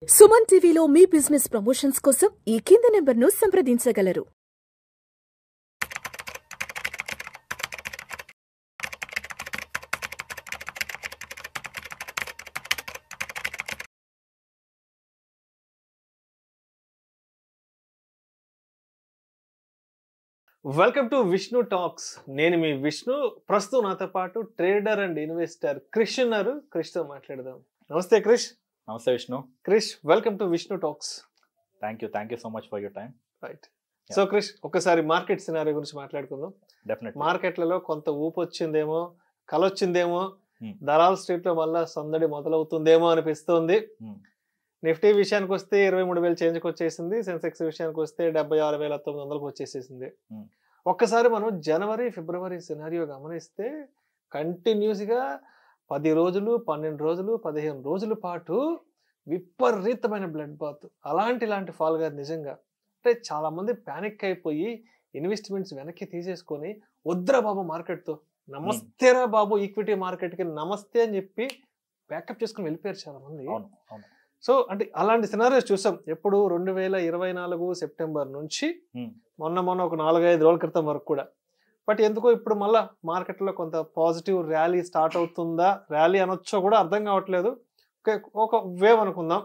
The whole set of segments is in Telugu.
సుమన్ టీవీలో మీ బిజినెస్ ప్రమోషన్స్ కోసం ఈ కింది నెంబర్ను సంప్రదించగలరు. Welcome to Vishnu Talks. నేను మీ విష్ణు. ప్రస్తుతం నాతో పాటు ట్రేడర్ అండ్ ఇన్వెస్టర్ క్రిష్ ఉన్నారు. క్రిష్తో మాట్లాడదాం. Namaste Krish. Namaste Vishnu. Krish, welcome to Vishnu talks. Thank you so much for your time. Right. So Krish, ఒకసారి మార్కెట్ సినారియో గురించి మాట్లాడుకుందాం. డెఫినెట్లీ. మార్కెట్లలో కొంత ఊపు వచ్చిందేమో, కలొచ్చిందేమో, దలాల్ స్ట్రీట్ లో మళ్ళా సందడి మొదలవుతుందేమో అనిపిస్తుంది. నిఫ్టీ విషయానికి వస్తే 23,000 చేంజ్కి వచ్చేసింది. సెన్సెక్స్ విషయానికి వస్తే 76,900 వచ్చేసేసింది. ఒక్కసారి మనం జనవరి ఫిబ్రవరి సినారియో గమనిస్తే కంటిన్యూస్ గా 10 రోజులు 12 రోజులు 15 రోజుల పాటు విపరీతమైన బ్లడ్ బాత్. ఇలాంటి ఫాల్ గారు నిజంగా అంటే చాలా మంది ప్యానిక్ అయిపోయి ఇన్వెస్ట్మెంట్స్ వెనక్కి తీసేసుకొని వద్దురా బాబు మార్కెట్తో, నమస్తేరా బాబు ఈక్విటీ మార్కెట్కి నమస్తే అని చెప్పి బ్యాకప్ చేసుకుని వెళ్ళిపోయారు చాలా మంది. సో అంటే అలాంటి సినారియోస్ చూసాం. ఎప్పుడు 2024 సెప్టెంబర్ నుంచి మొన్న ఒక 4-5 రోజుల క్రితం వరకు కూడా. బట్ ఎందుకో ఇప్పుడు మళ్ళా మార్కెట్లో కొంత పాజిటివ్ ర్యాలీ స్టార్ట్ అవుతుందా, ర్యాలీ అనొచ్చో కూడా అర్థం కావట్లేదు. ఒక వేవ్ అనుకుందాం.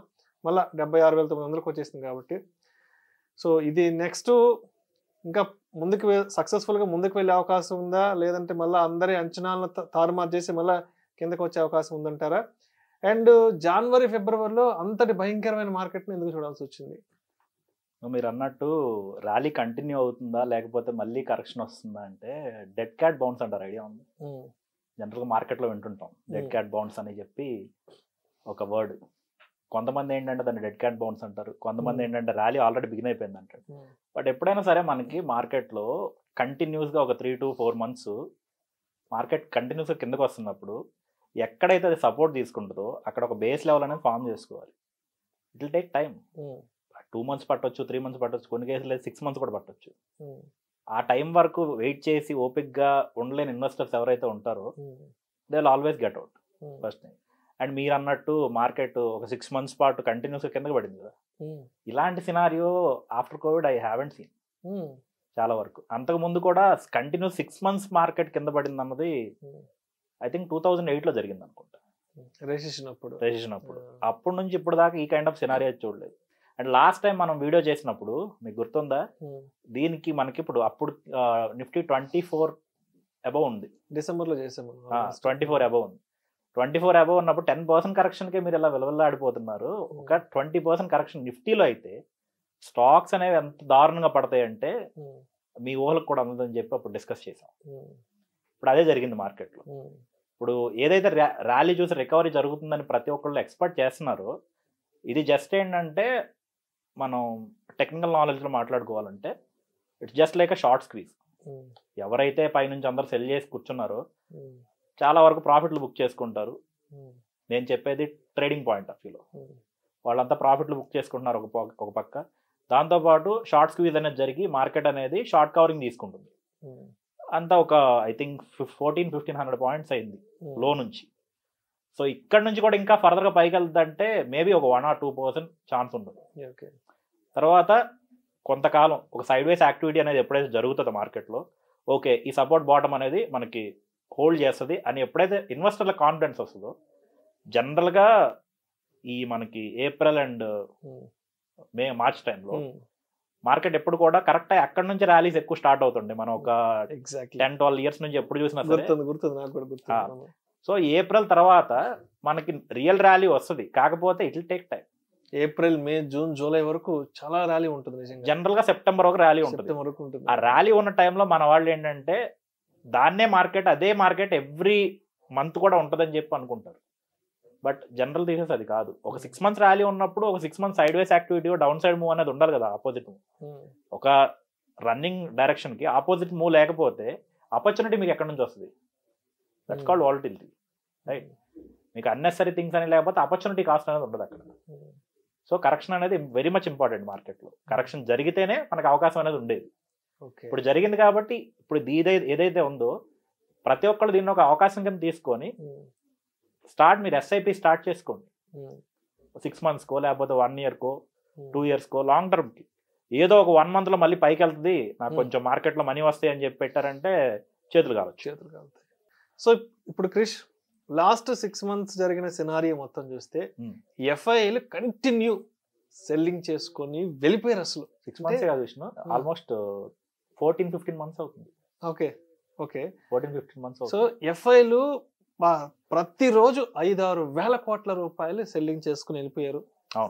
మళ్ళీ 76,900 వచ్చేసింది కాబట్టి. సో ఇది నెక్స్ట్ ఇంకా ముందుకు సక్సెస్ఫుల్గా ముందుకు వెళ్ళే అవకాశం ఉందా, లేదంటే మళ్ళీ అందరి అంచనాలను తారుమారు చేసి మళ్ళీ కిందకు వచ్చే అవకాశం ఉందంటారా? అండ్ జనవరి ఫిబ్రవరిలో అంతటి భయంకరమైన మార్కెట్ని ఎందుకు చూడాల్సి వచ్చింది? మీరు అన్నట్టు ర్యాలీ కంటిన్యూ అవుతుందా లేకపోతే మళ్ళీ కరెక్షన్ వస్తుందా అంటే డెడ్ క్యాట్ బౌన్స్ అంటారు. ఐడియా ఉంది? జనరల్గా మార్కెట్లో వింటుంటాం డెడ్ క్యాట్ బౌన్స్ అని చెప్పి ఒక వర్డ్. కొంతమంది ఏంటంటే దాన్ని డెడ్ క్యాట్ బౌన్స్ అంటారు, కొంతమంది ఏంటంటే ర్యాలీ ఆల్రెడీ బిగిన్ అయిపోయింది అంటారు. బట్ ఎప్పుడైనా సరే మనకి మార్కెట్లో కంటిన్యూస్గా ఒక 3 to 4 months మార్కెట్ కంటిన్యూస్గా కిందకు వస్తున్నప్పుడు ఎక్కడైతే అది సపోర్ట్ తీసుకుంటుందో అక్కడ ఒక బేస్ లెవెల్ అనేది ఫామ్ చేసుకోవాలి. It will take time. 2 months పట్టొచ్చు, 3 months పట్టొచ్చు, కొన్ని కేసులు 6 months కూడా పట్టొచ్చు. ఆ టైం వరకు వెయిట్ చేసి ఓపిక్గా ఉండలేని ఇన్వెస్టర్స్ ఎవరైతే ఉంటారో they will always get out first thing. And మీరు అన్నట్టు మార్కెట్ ఒక 6 months పాటు కంటిన్యూస్గా కిందకి పడింది కదా. ఇలాంటి scenario after Covid I haven't seen చాలా వరకు. అంతకు ముందు కూడా కంటిన్యూస్ 6 months మార్కెట్ కింద పడింది అన్నది ఐ థింక్ 2008లో జరిగింది అనుకుంటా, రెసిషన్ అప్పుడు. అప్పటి నుంచి ఇప్పుడు దాకా ఈ కైండ్ ఆఫ్ సినారియో చూడలేదు. అండ్ లాస్ట్ టైం మనం వీడియో చేసినప్పుడు మీకు గుర్తుందా, దీనికి మనకి అప్పుడు నిఫ్టీ 24 అబవ్ ఉంది. డిసెంబర్లో చేసాము. 24 అబవ్ ఉంది. 24 అబవ్ ఉన్నప్పుడు 10% కరెక్షన్కే మీరు ఇలా విలువలాడిపోతున్నారు. ఒక 20% కరెక్షన్ నిఫ్టీలో అయితే స్టాక్స్ అనేవి ఎంత దారుణంగా పడతాయంటే మీ ఊహలకు కూడా అందదని చెప్పి అప్పుడు డిస్కస్ చేసాం. ఇప్పుడు అదే జరిగింది మార్కెట్లో. ఇప్పుడు ఏదైతే ర్యాలీ చూసి రికవరీ జరుగుతుందని ప్రతి ఒక్కళ్ళు ఎక్స్పెక్ట్ చేస్తున్నారో, ఇది జస్ట్ ఏంటంటే మనం టెక్నికల్ నాలెడ్జ్లో మాట్లాడుకోవాలంటే it's just like a short squeeze. ఎవరైతే పైనుంచి అందరు సెల్ చేసి కూర్చున్నారో చాలా వరకు ప్రాఫిట్లు బుక్ చేసుకుంటారు. నేను చెప్పేది ట్రేడింగ్ పాయింట్ ఆఫ్ వ్యూలో వాళ్ళంతా ప్రాఫిట్లు బుక్ చేసుకుంటున్నారు ఒక పక్క. దాంతోపాటు షార్ట్ స్క్వీజ్ అనేది జరిగి మార్కెట్ అనేది షార్ట్ కవరింగ్ తీసుకుంటుంది. అంతా ఒక ఐ థింక్ 1,400-1,500 పాయింట్స్ అయింది లో నుంచి. సో ఇక్కడ నుంచి కూడా ఇంకా ఫర్దర్గా పైకి వెళ్తుందంటే మేబీ ఒక 1 or 2% ఛాన్స్ ఉంటుంది. తర్వాత కొంతకాలం ఒక సైడ్ వేస్ యాక్టివిటీ అనేది ఎప్పుడైతే జరుగుతుందో మార్కెట్లో, ఓకే ఈ సపోర్ట్ బాటమ్ అనేది మనకి హోల్డ్ చేస్తుంది అని ఎప్పుడైతే ఇన్వెస్టర్ల కాన్ఫిడెన్స్ వస్తుందో, జనరల్గా ఈ మనకి ఏప్రిల్ అండ్ మార్చ్ టైంలో మార్కెట్ ఎప్పుడు కూడా కరెక్ట్ అక్కడ నుంచి ర్యాలీస్ ఎక్కువ స్టార్ట్ అవుతుండే. మనం ఒక 10-12 years నుంచి ఎప్పుడు చూసినా సరే. సో ఏప్రిల్ తర్వాత మనకి రియల్ ర్యాలీ వస్తుంది. కాకపోతే it will take time. April, May, June, July వరకు చాలా ర్యాలీ ఉంటుంది. జనరల్ గా సెప్టెంబర్ వరకు ర్యాలీ ఉంటుంది. ఆ ర్యాలీ ఉన్న టైంలో మన వాళ్ళు ఏంటంటే దాన్నే మార్కెట్, అదే మార్కెట్ ఎవ్రీ మంత్ కూడా ఉంటుందని చెప్పి అనుకుంటారు. బట్ జనరల్ థీసిస్ అది కాదు. ఒక 6 months ర్యాలీ ఉన్నప్పుడు ఒక 6 months సైడ్ వేస్ యాక్టివిటీ, డౌన్ సైడ్ మూవ్ అనేది ఉండాలి కదా. ఆపోజిట్ మూవ్, ఒక రన్నింగ్ డైరెక్షన్ కి ఆపోజిట్ మూవ్ లేకపోతే ఆపర్చునిటీ మీకు ఎక్కడి నుంచి వస్తుంది? That's called volatility, right? మీకు అన్నెసరీ థింగ్స్ అని లేకపోతే ఆపర్చునిటీ కాస్ట్ అనేది ఉండదు అక్కడ. సో కరెక్షన్ అనేది వెరీ మచ్ ఇంపార్టెంట్ మార్కెట్లో. కరెక్షన్ జరిగితేనే మనకు అవకాశం అనేది ఉండేది. ఇప్పుడు జరిగింది కాబట్టి ఇప్పుడు ఏదైతే ఉందో ప్రతి ఒక్కళ్ళు దీన్ని ఒక అవకాశం కింద తీసుకొని మీరు ఎస్ఐపి స్టార్ట్ చేసుకోండి. 6 monthsకో లేకపోతే 1 yearకో 2 yearsకో లాంగ్ టర్మ్కి ఏదో ఒక 1 monthలో మళ్ళీ పైకి వెళ్తుంది, నాకు కొంచెం మార్కెట్లో మనీ వస్తాయి అని చెప్పి పెట్టారంటే చేతులు కాలుతాయి. సో ఇప్పుడు క్రిష్ లాస్ట్ 6 months జరిగిన సినారియో మొత్తం చూస్తే ఎఫ్ఐఐలు కంటిన్యూ సెల్లింగ్ చేసుకొని వెళ్ళిపోయారు. అసలు 6 months కాదు విష్ణు, ఆల్మోస్ట్ 14-15 months అవుతుంది. Okay 14-15 months. సో ఎఫ్ఐలు ప్రతిరోజు 5-6 వేల కోట్ల రూపాయలు సెల్లింగ్ చేసుకుని వెళ్ళిపోయారు.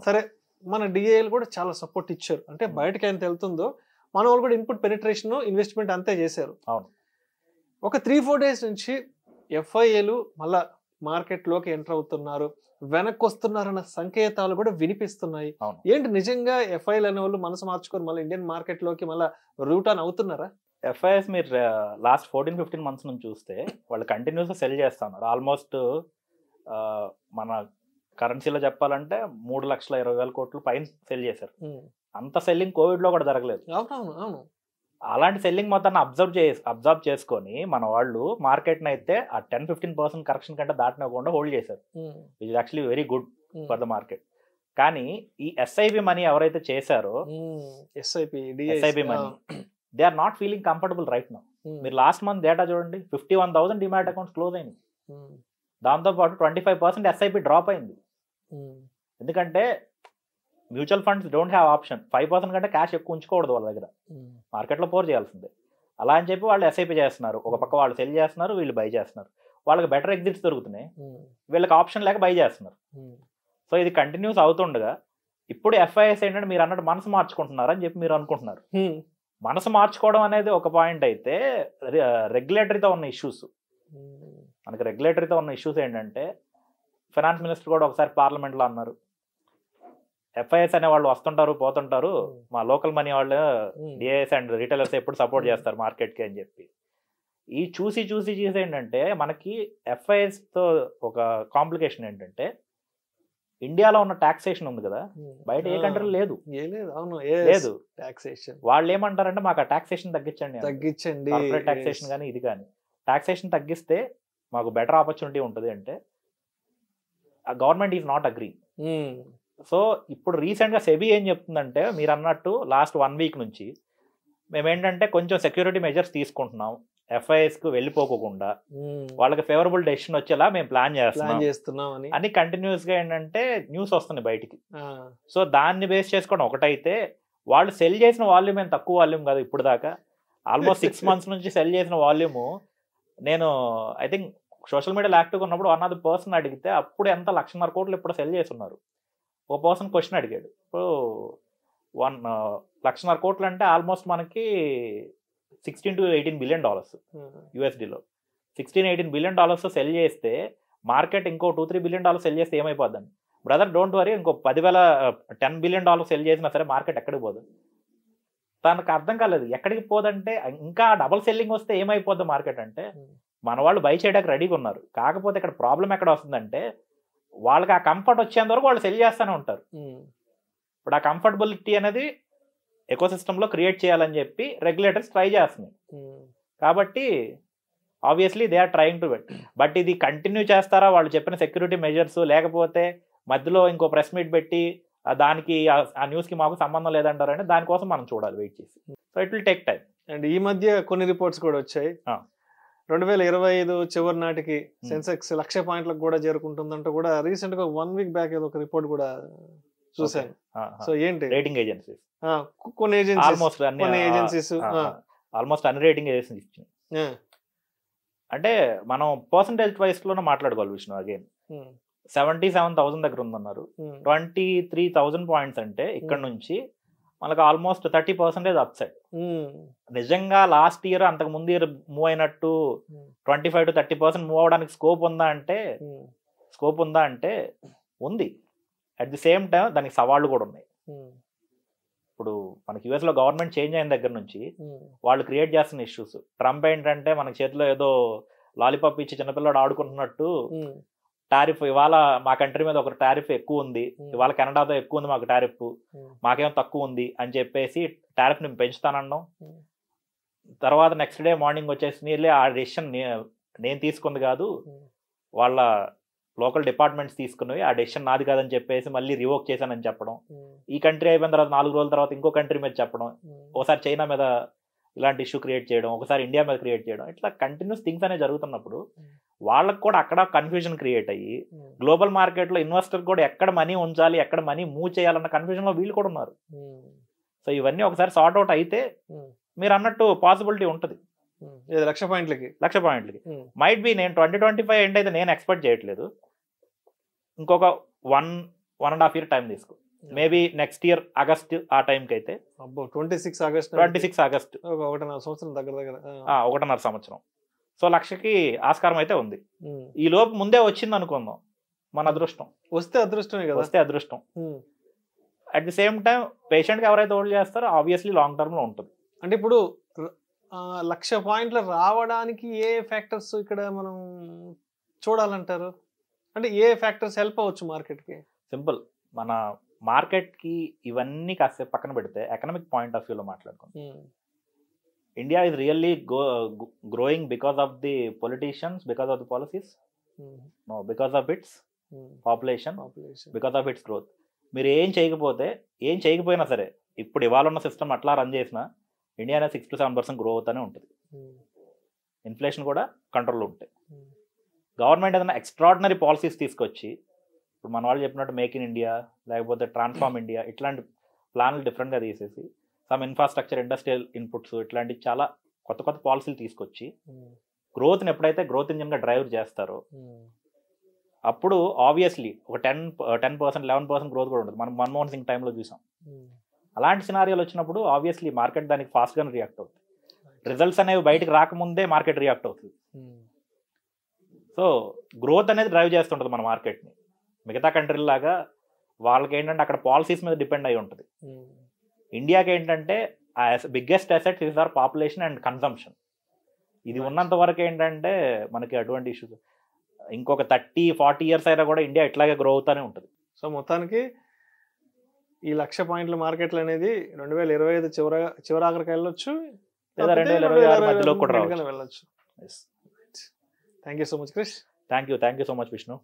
సరే, మన డిఐలు కూడా చాలా సపోర్ట్ ఇచ్చారు. అంటే బయటకి ఎంత వెళ్తుందో మన వాళ్ళు కూడా ఇన్పుట్ పెనిట్రేషన్ ఇన్వెస్ట్మెంట్ అంతే చేశారు. అవును. ఒక 3-4 days నుంచి ఎఫ్ఐఏలు మళ్ళా మార్కెట్లోకి ఎంటర్ అవుతున్నారు, వెనక్కి వస్తున్నారన్న సంకేతాలు కూడా వినిపిస్తున్నాయి. ఏంటి నిజంగా ఎఫ్ఐలు అనే వాళ్ళు మనసు మార్చుకొని మళ్ళీ ఇండియన్ మార్కెట్లోకి మళ్ళీ రూట్ ఆన్ అవుతున్నారా? ఎఫ్ఐఎస్ మీరు లాస్ట్ 14-15 months నుంచి చూస్తే వాళ్ళు కంటిన్యూస్గా సెల్ చేస్తున్నారు. ఆల్మోస్ట్ మన కరెన్సీలో చెప్పాలంటే 3,20,000 కోట్లు పైన సెల్ చేశారు. అంత సెల్లింగ్ కోవిడ్లో కూడా జరగలేదు. అవును. అలాంటి సెల్లింగ్ మొత్తాన్ని అబ్జర్వ్ చేసుకొని మన వాళ్ళు మార్కెట్ని అయితే ఆ 10-15% కరెక్షన్ కంటే దాటినకుండా హోల్డ్ చేశారు, which is actually very good for the market. కానీ ఈ ఎస్ఐబి మనీ ఎవరైతే చేశారో SIP money, they are not feeling comfortable right now. మీరు లాస్ట్ మంత్ డేటా చూడండి, 51,000 డిమాట్ అకౌంట్స్ క్లోజ్ అయినాయి. దాంతోపాటు 25% ఎస్ఐపి డ్రాప్ అయింది. ఎందుకంటే mutual funds don't have option. 5% కంటే క్యాష్ ఎక్కువ ఉంచుకోకూడదు వాళ్ళ దగ్గర, మార్కెట్లో పోర్ చేయాల్సిందే. అలా అని చెప్పి వాళ్ళు ఎస్ఐపి చేస్తున్నారు. ఒక పక్క వాళ్ళు సెల్ చేస్తున్నారు, వీళ్ళు బై చేస్తున్నారు. వాళ్ళకి బెటర్ ఎగ్జిట్స్ దొరుకుతున్నాయి, వీళ్ళకి ఆప్షన్ లేక బై చేస్తున్నారు. సో ఇది కంటిన్యూస్ అవుతుండగా ఇప్పుడు ఎఫ్ఐఎస్ ఏంటంటే మీరు అన్నట్టు మనసు మార్చుకుంటున్నారు అని చెప్పి మీరు అనుకుంటున్నారు. మనసు మార్చుకోవడం అనేది ఒక పాయింట్ అయితే, రెగ్యులేటరీతో ఉన్న ఇష్యూస్, మనకి రెగ్యులేటరీతో ఉన్న ఇష్యూస్ ఏంటంటే ఫైనాన్స్ మినిస్టర్ కూడా ఒకసారి పార్లమెంట్లో అన్నారు, ఎఫ్ఐఎస్ అనే వాళ్ళు వస్తుంటారు పోతుంటారు, మా లోకల్ మనీ వాళ్ళు డిఐఎస్ అండ్ రీటైలర్స్ ఎప్పుడు సపోర్ట్ చేస్తారు మార్కెట్కి అని చెప్పి. ఈ చూసి ఏంటంటే మనకి ఎఫ్ఐఎస్తో ఒక కాంప్లికేషన్ ఏంటంటే ఇండియాలో ఉన్న టాక్సేషన్ ఉంది కదా, బయట ఏ కంట్రీ లేదు. వాళ్ళు ఏమంటారంటే మాకు ఆ టాక్సేషన్ తగ్గించండి, కార్పొరేట్ టాక్సేషన్ కానీ ఇది కానీ టాక్సేషన్ తగ్గిస్తే మాకు బెటర్ ఆపర్చునిటీ ఉంటుంది అంటే government is not agree. So ఇప్పుడు రీసెంట్గా సెబీ ఏం చెప్తుందంటే మీరు అన్నట్టు లాస్ట్ 1 week నుంచి మేమేంటంటే కొంచెం సెక్యూరిటీ మెజర్స్ తీసుకుంటున్నాం, ఎఫ్ఐఎస్కు వెళ్ళిపోకుండా వాళ్ళకి ఫేవరబుల్ డెసిషన్ వచ్చేలా మేము ప్లాన్ చేస్తున్నాం అని కంటిన్యూస్గా ఏంటంటే న్యూస్ వస్తుంది బయటికి. సో దాన్ని బేస్ చేసుకోవడం ఒకటైతే, వాళ్ళు సెల్ చేసిన వాల్యూమ్ ఏం తక్కువ వాల్యూమ్ కాదు. ఇప్పుడు దాకా ఆల్మోస్ట్ 6 months నుంచి సెల్ చేసిన వాల్యూము, నేను ఐ థింక్ సోషల్ మీడియాలో యాక్టివ్గా ఉన్నప్పుడు వన్ ఆఫ్ ది పర్సన్ అడిగితే అప్పుడు ఎంత 1,00,000 కోట్లు ఇప్పుడు సెల్ చేస్తున్నారు. ఓ పర్సన్ క్వశ్చన్ అడిగాడు, ఇప్పుడు 1,00,000 కోట్లు అంటే ఆల్మోస్ట్ మనకి $16-18 billion యూఎస్డీలో. $16-18 billion సెల్ చేస్తే మార్కెట్ ఇంకో $2-3 billion సెల్ చేస్తే ఏమైపోద్దండి బ్రదర్? డోంట్ వరీ, ఇంకో $10 billion సెల్ చేసినా సరే మార్కెట్ ఎక్కడికి పోదు. తనకు అర్థం కాలేదు ఎక్కడికి పోదంటే, ఇంకా డబుల్ సెల్లింగ్ వస్తే ఏమైపోద్ది మార్కెట్ అంటే మన వాళ్ళు బై చేయడానికి రెడీగా ఉన్నారు. కాకపోతే ఇక్కడ ప్రాబ్లం ఎక్కడ వస్తుందంటే వాళ్ళకి ఆ కంఫర్ట్ వచ్చేంత వరకు వాళ్ళు సెల్ చేస్తూనే ఉంటారు. ఇప్పుడు ఆ కంఫర్టబిలిటీ అనేది ఎకోసిస్టంలో క్రియేట్ చేయాలని చెప్పి రెగ్యులేటర్స్ ట్రై చేస్తున్నాయి. కాబట్టి obviously they are trying to but ఇది కంటిన్యూ చేస్తారా వాళ్ళు చెప్పిన సెక్యూరిటీ మెజర్స్, లేకపోతే మధ్యలో ఇంకో ప్రెస్ మీట్ పెట్టి దానికి ఆ న్యూస్కి మాకు సంబంధం లేదంటారంటే దానికోసం మనం చూడాలి, వెయిట్ చేసి. So it will take time. And ఈ మధ్య కొన్ని రిపోర్ట్స్ కూడా వచ్చాయి, 2025 చివరి నాటికి సెన్సెక్స్ 1,00,000 పాయింట్లకు కూడా చేరుకుంటుందంటూ కూడా రీసెంట్ గా 1 week బ్యాక్ ఏదో ఒక రిపోర్ట్ కూడా చూసాను. సో ఏంటి రేటింగ్ ఏజెన్సీస్, కొన్ని ఏజెన్సీస్ ఆల్మోస్ట్ అన్ని రేటింగ్ ఏజెన్సీస్ ఇచ్చింది. అంటే మనం పర్సంటేజ్ వైస్ లోనే మాట్లాడుకోవాలి విష్ణు. అగైన్ 77,000 దగ్గర ఉందన్నారు, 23,000 పాయింట్స్ అంటే ఇక్కడ నుంచి మనకు ఆల్మోస్ట్ 30% అప్సైడ్. నిజంగా లాస్ట్ ఇయర్ అంతకు ముందు ఇయర్ మూవ్ అయినట్టు 25-30% మూవ్ అవడానికి స్కోప్ ఉందా అంటే ఉంది. అట్ ది సేమ్ టైం దానికి సవాళ్ళు కూడా ఉన్నాయి. ఇప్పుడు మనకి యూఎస్లో గవర్నమెంట్ చేంజ్ అయిన దగ్గర నుంచి వాళ్ళు క్రియేట్ చేస్తున్న ఇష్యూస్, ట్రంప్ ఏంటంటే మనకి చేతిలో ఏదో లాలీపాప్ ఇచ్చి చిన్నపిల్లడు ఆడుకుంటున్నట్టు టారిఫ్, ఇవాళ మా కంట్రీ మీద ఒక టారిఫ్ ఎక్కువ ఉంది, ఇవాళ కెనడాతో ఎక్కువ ఉంది మాకు టారిఫ్, మాకేమో తక్కువ ఉంది అని చెప్పేసి టారిఫ్ నేను పెంచుతానన్నాం. తర్వాత నెక్స్ట్ డే మార్నింగ్ వచ్చేసి నీళ్ళే ఆ డెసిషన్ నేను తీసుకుంది కాదు, వాళ్ళ లోకల్ డిపార్ట్మెంట్స్ తీసుకున్నవి ఆ డెసిషన్ నాది కాదని చెప్పేసి మళ్ళీ రివోక్ చేశానని చెప్పడం, ఈ కంట్రీ అయిపోయిన తర్వాత 4 రోజుల తర్వాత ఇంకో కంట్రీ మీద చెప్పడం, ఒకసారి చైనా మీద ఇలాంటి ఇష్యూ క్రియేట్ చేయడం, ఒకసారి ఇండియా మీద క్రియేట్ చేయడం, ఇట్లా కంటిన్యూస్ థింగ్స్ అనేవి జరుగుతున్నప్పుడు వాళ్ళకి కూడా అక్కడ కన్ఫ్యూజన్ క్రియేట్ అయ్యి గ్లోబల్ మార్కెట్లో ఇన్వెస్టర్ కూడా ఎక్కడ మనీ ఉంచాలి, ఎక్కడ మనీ మూవ్ చేయాలన్న కన్ఫ్యూజన్లో వీళ్ళు కూడా ఉన్నారు. సో ఇవన్నీ ఒకసారి సార్ట్ అవుట్ అయితే మీరు అన్నట్టు పాసిబిలిటీ ఉంటుంది. 1,00,000 పాయింట్లకి మైట్ బి నేను 2025 ఎండ్ అయితే నేను ఎక్స్పెక్ట్ చేయట్లేదు. ఇంకొక 1.5 year టైం తీసుకో, మేబీ నెక్స్ట్ ఇయర్ ఆగస్ట్ ఆ టైంకి అయితే 26 ఆగస్ట్ 1.5 సంవత్సరం దగ్గర 1.5 సంవత్సరం. సో 1,00,000కి ఆస్కారం అయితే ఉంది. ఈ లోపు ముందే వచ్చింది అనుకుందాం, మన అదృష్టం. వస్తే అదృష్టమే కదా, వస్తే అదృష్టం. అట్ ది సేమ్ టైం పేషెంట్కి ఎవరైతే హోల్డ్ చేస్తారో ఆబ్వియస్లీ లాంగ్ టర్మ్లో ఉంటుంది. అంటే ఇప్పుడు 1,00,000 పాయింట్లు రావడానికి ఏ ఫ్యాక్టర్స్ ఇక్కడ మనం చూడాలంటారు? అంటే ఏ ఫ్యాక్టర్స్ హెల్ప్ అవ్వచ్చు మార్కెట్కి? సింపుల్, మన మార్కెట్కి ఇవన్నీ కాసేపు పక్కన పెడితే ఎకనామిక్ పాయింట్ ఆఫ్ వ్యూలో మాట్లాడుకుంటాం. India is really growing because of the politicians, because of the policies? No, because of its population, because of its growth. మీరు ఏం చేయకపోయినా సరే, ఇప్పుడు ఇవాళ ఉన్న సిస్టమ్ అట్లా రన్ చేసినా ఇండియా అనేది 6 to 7% గ్రో అవుతానే ఉంటుంది. ఇన్ఫ్లేషన్ కూడా కంట్రోల్లో ఉంటాయి. గవర్నమెంట్ ఏదైనా ఎక్స్ట్రాడినరీ పాలసీస్ తీసుకొచ్చి, ఇప్పుడు మన వాళ్ళు చెప్పినట్టు మేక్ ఇన్ ఇండియా, లేకపోతే ట్రాన్స్ఫార్మ్ ఇండియా, ఇట్లాంటి ప్లాన్లు డిఫరెంట్గా తీసేసి సమ్ ఇన్ఫ్రాస్ట్రక్చర్, ఇండస్ట్రియల్ ఇన్పుట్స్, ఇట్లాంటి చాలా కొత్త పాలసీలు తీసుకొచ్చి గ్రోత్ని ఎప్పుడైతే గ్రోత్ ఇంజిన్గా డ్రైవ్ చేస్తారో అప్పుడు ఆబ్వియస్లీ ఒక 10%, 11% గ్రోత్ కూడా ఉంటుంది. మనం మన్మోహన్ సింగ్ టైంలో చూసాం. అలాంటి సినారియోలు వచ్చినప్పుడు ఆబ్వియస్లీ మార్కెట్ దానికి ఫాస్ట్గానే రియాక్ట్ అవుతుంది. రిజల్ట్స్ అనేవి బయటకు రాకముందే మార్కెట్ రియాక్ట్ అవుతుంది. సో గ్రోత్ అనేది డ్రైవ్ చేస్తుంటుంది మన మార్కెట్ని. మిగతా కంట్రీల లాగా వాళ్ళకి ఏంటంటే అక్కడ పాలసీస్ మీద డిపెండ్ అయి ఉంటుంది. ఇండియాకి ఏంటంటే biggest assets is our population and consumption. ఇది ఉన్నంత వరకు ఏంటంటే మనకి అటువంటి ఇష్యూస్ ఇంకొక 30-40 years అయినా కూడా ఇండియా ఇట్లాగే గ్రో అవుతానే ఉంటుంది. సో మొత్తానికి ఈ 1,00,000 పాయింట్ల మార్కెట్లు అనేది 2025 చివరాఖరికి వెళ్ళొచ్చు, లేదా 2026 మధ్యలో కూడా వెళ్ళొచ్చు. Thank you so much Krish. Thank you so much Vishnu.